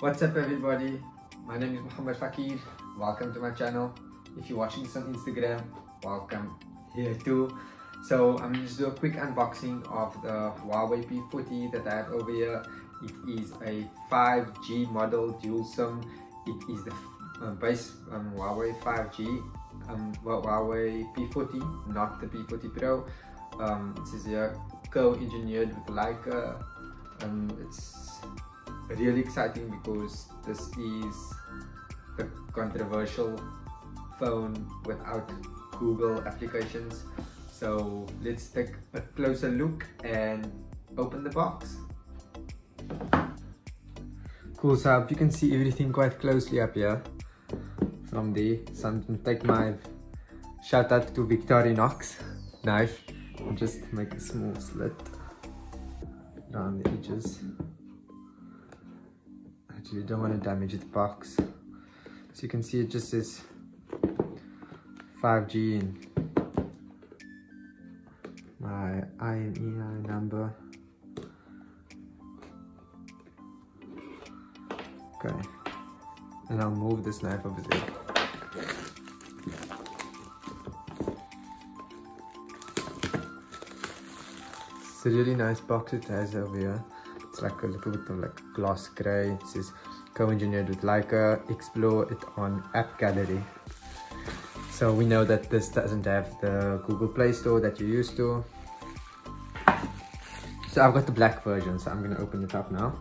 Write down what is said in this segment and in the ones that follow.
What's up everybody, my name is Muhammad Fakir. Welcome to my channel. If you're watching this on Instagram, welcome here too. So I'm going to just do a quick unboxing of the Huawei P40 that I have over here. It is a 5G model dual SIM. It is the base Huawei 5G Huawei P40, not the P40 Pro. It says here co-engineered with Leica. It's really exciting because this is the controversial phone without Google applications. So let's take a closer look and open the box. Cool, so I hope you can see everything quite closely up here from there. So I'm going to take my shout out to Victorinox knife and just make a small slit around the edges. Actually, don't want to damage the box. So you can see it just says 5G and my IMEI number. Okay, and I'll move this knife over there. It's a really nice box it has over here. It's like a little bit of like gloss grey. It says co-engineered with Leica. Explore it on App Gallery. So we know that this doesn't have the Google Play Store that you're used to. So I've got the black version, so I'm going to open it up now.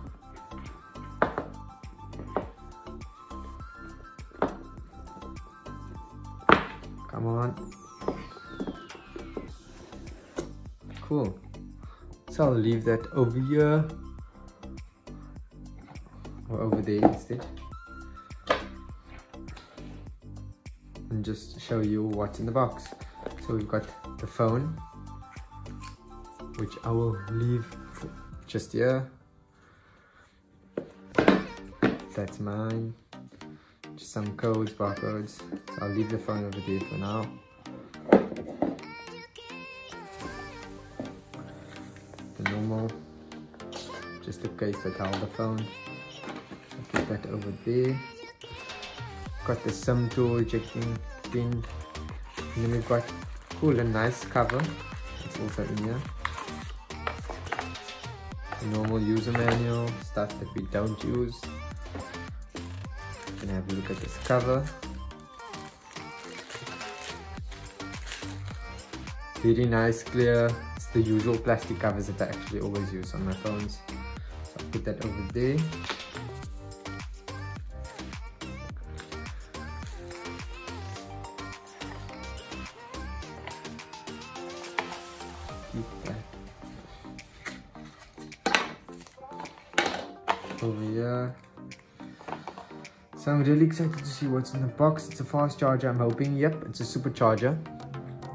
Come on. Cool. So I'll leave that over here. Or over there instead. And just show you what's in the box. So we've got the phone, which I will leave just here. That's mine. Just some codes, barcodes. So I'll leave the phone over there for now. The normal, just a case that held the phone. Put that over there. Got the SIM tool ejecting pin. And then we've got cool and nice cover. It's also in here. The normal user manual, stuff that we don't use. Gonna have a look at this cover. Very nice, clear. It's the usual plastic covers that I actually always use on my phones. So I'll put that over there. Keep that over here. So I'm really excited to see what's in the box. It's a fast charger, I'm hoping. Yep, it's a supercharger.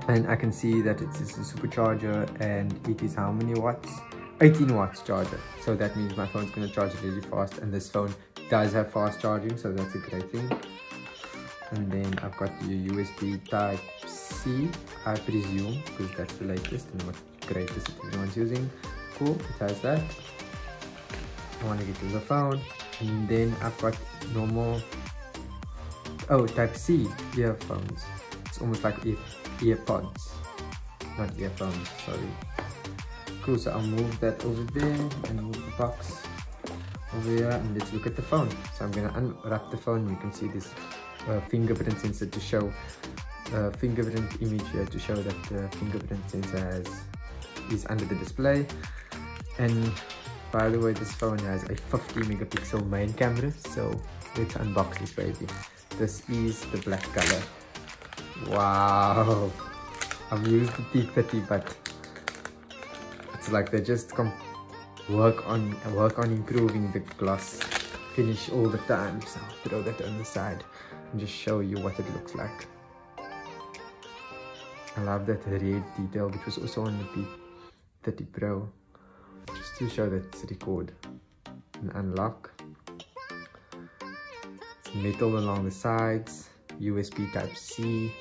And I can see that it's a supercharger and it is how many watts? 18 watts charger. So that means my phone's going to charge really fast, and this phone does have fast charging, so that's a great thing. And then I've got the USB type C, I presume, because that's the latest and what greatest everyone's using. Cool, it has that. I want to get to the phone. And then I've got normal, type C earphones. It's almost like earpods, not earphones, sorry. Cool, so I'll move that over there and move the box over here, and let's look at the phone. So I'm gonna unwrap the phone. You can see this fingerprint sensor to show fingerprint image here to show that the fingerprint sensor is under the display. And by the way, this phone has a 50 megapixel main camera, so let's unbox this baby. This is the black color. Wow, I've used the P30, but it's like they just work on improving the gloss finish all the time. So I'll throw that on the side and just show you what it looks like. I love that red detail, which was also on the P30 Pro, just to show that it's record and unlock. It's metal along the sides. USB type C.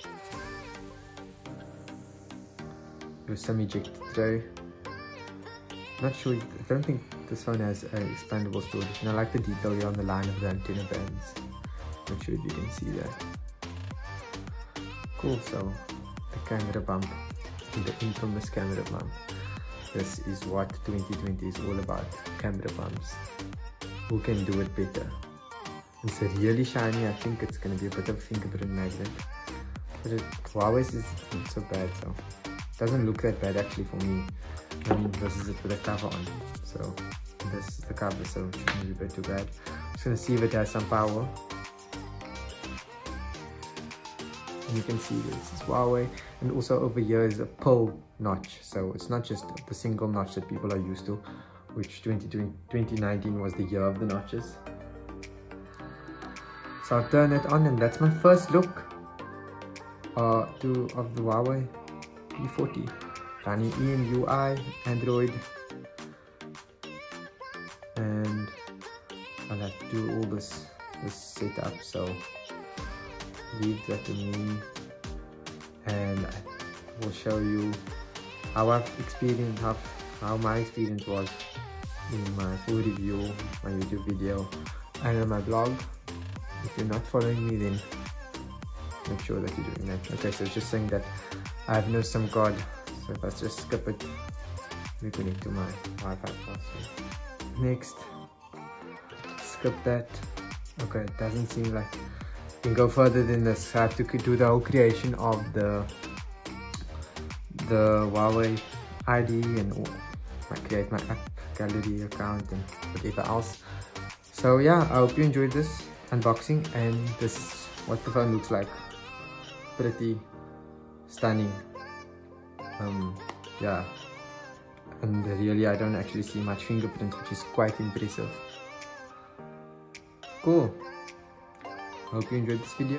There's some ejector tray. Not sure, I don't think this phone has an expandable storage, and I like the detail here on the line of the antenna bands. Not sure if you can see that. Cool. So the camera bump, the infamous camera bump. This is what 2020 is all about, camera bumps. Who can do it better? It's really shiny. I think it's going to be a bit of a fingerprint magnet. But Huawei's is not so bad, so it doesn't look that bad actually for me. This is it with a cover on. So this is the cover, so it shouldn't be a bit too bad. I'm just going to see if it has some power. And you can see this is Huawei, and also over here is a pearl notch, so it's not just the single notch that people are used to, which 2019 was the year of the notches. So I'll turn it on, and that's my first look of the Huawei P40. Running EMUI, Android, and I'll have to do all this setup, so leave that to me, and I will show you how I've experienced, how my experience was in my full review, my YouTube video, and on my blog. If you're not following me, then make sure that you're doing that. Okay, so it's just saying that I have no SIM card, so if I just skip it, we connect to my Wi-Fi password. Next, skip that. Okay, it doesn't seem like you can go further than this. I have to do the whole creation of the Huawei ID, and I create my app gallery account and whatever else. So yeah, I hope you enjoyed this unboxing, and this is what the phone looks like. Pretty stunning. Yeah, and really I don't actually see much fingerprints, which is quite impressive. Cool. Hope you enjoyed this video.